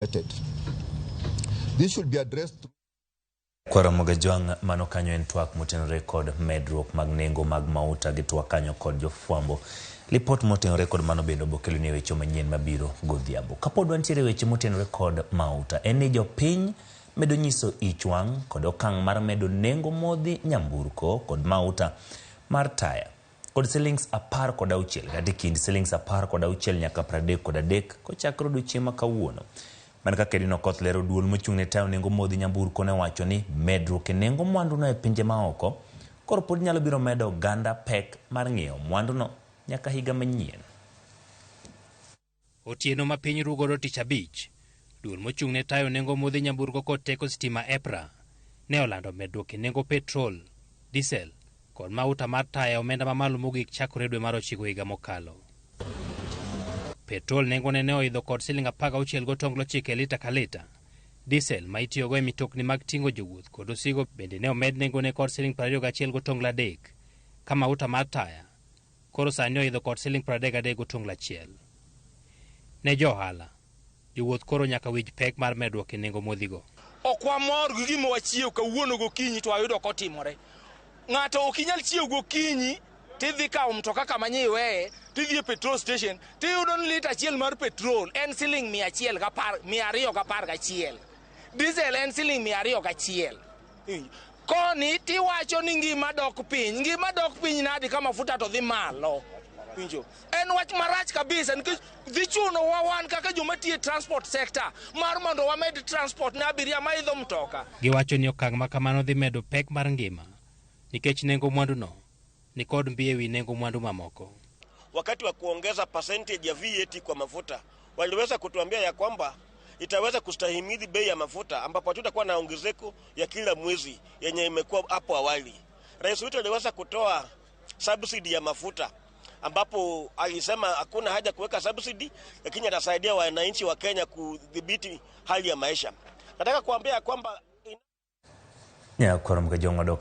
This should be addressed through Kwa Ramogi jwang' mano kanyo en twak motenore kod medruok mag nengo mag mauta gi twak kanyo kod jofwambo. Lipot motenore kod mano bendo bokelo ni weche manyien mabiro godhiambo. Kapod wantiere weche motenore kod mauta en ni jopiny medo nyiso ichwang' kod okang' mar medo nengo modhi nyamburko kod mauta mar taya kod shillings 16 kata kind shillings 16 nyaka 33 kochakre odiechieng' ma kawuono. Man ka kedino koth lero duol mochung'ne tayo nengo modhi nyamburko ne wacho ni medruok e nengo mwanduno e pinje maoko koro pod nyalo biro medo ganda pek mar ng'iewo mwanduno nyaka higa manyien. Otieno ma piny rugodo tich abich, duol mochung'ne tayo nengo modhi nyamburko kod teko stima EPRA ne olando medruok e nengo petrol, diesel kod mauta mar taya omenda mamalo mogik chakore dwe mar 9 higa mokalo. Petrol nengone ne oidho kod siling 16 gotonglo chike lita ka lita. Diesel ma itiyogo e mitokni mag ting'o jowuoth kod osigo bende ne omed nengone kod siling 21 gotonglo 3. Ka mauta mar taya koro sani oidho kod siling 33 gotonglo 1. Ne johala, jowuoth koro nyaka wij pek mar medruok e nengo modhigo. Ok wamor gi gima wachiew kawuono gokinyi to wayudo kotimore. Ng'ato ok inyal chiew gokinyi tidhi kawo mtoka kama nyiweye tidhi e petrol station tiyudo ni lita achiel mar petrol en siling 211. Diesel en siling 201. Koni tiwacho ni ngima dok piny nadi ka mafuta to dhi malo. Winjo, en wach marach kabisa nikech dhi chuno wan kaka joma tiyo transport sector mar mondo wamed transport na abiria ma idho mtoka. Giwacho ni okang' ma kamano dhi medo pek mar ngima nikech nengo mwanduno ni kod mbiye wi nengo mwandu mamoko. Wakati wa kuongeza percentage ya VAT kwa mafuta waliweza kutuambia ya kwamba itaweza kustahimili bei ya mafuta ambapo tutakuwa na ongezeko ya kila mwezi yenye imekuwa hapo awali. Rais wetu aliweza kutoa subsidy ya mafuta ambapo alisema hakuna haja kuweka subsidy lakini atasaidia wananchi wa Kenya kudhibiti hali ya maisha. Nataka kuambia kwamba Kwa Ramogi jwang'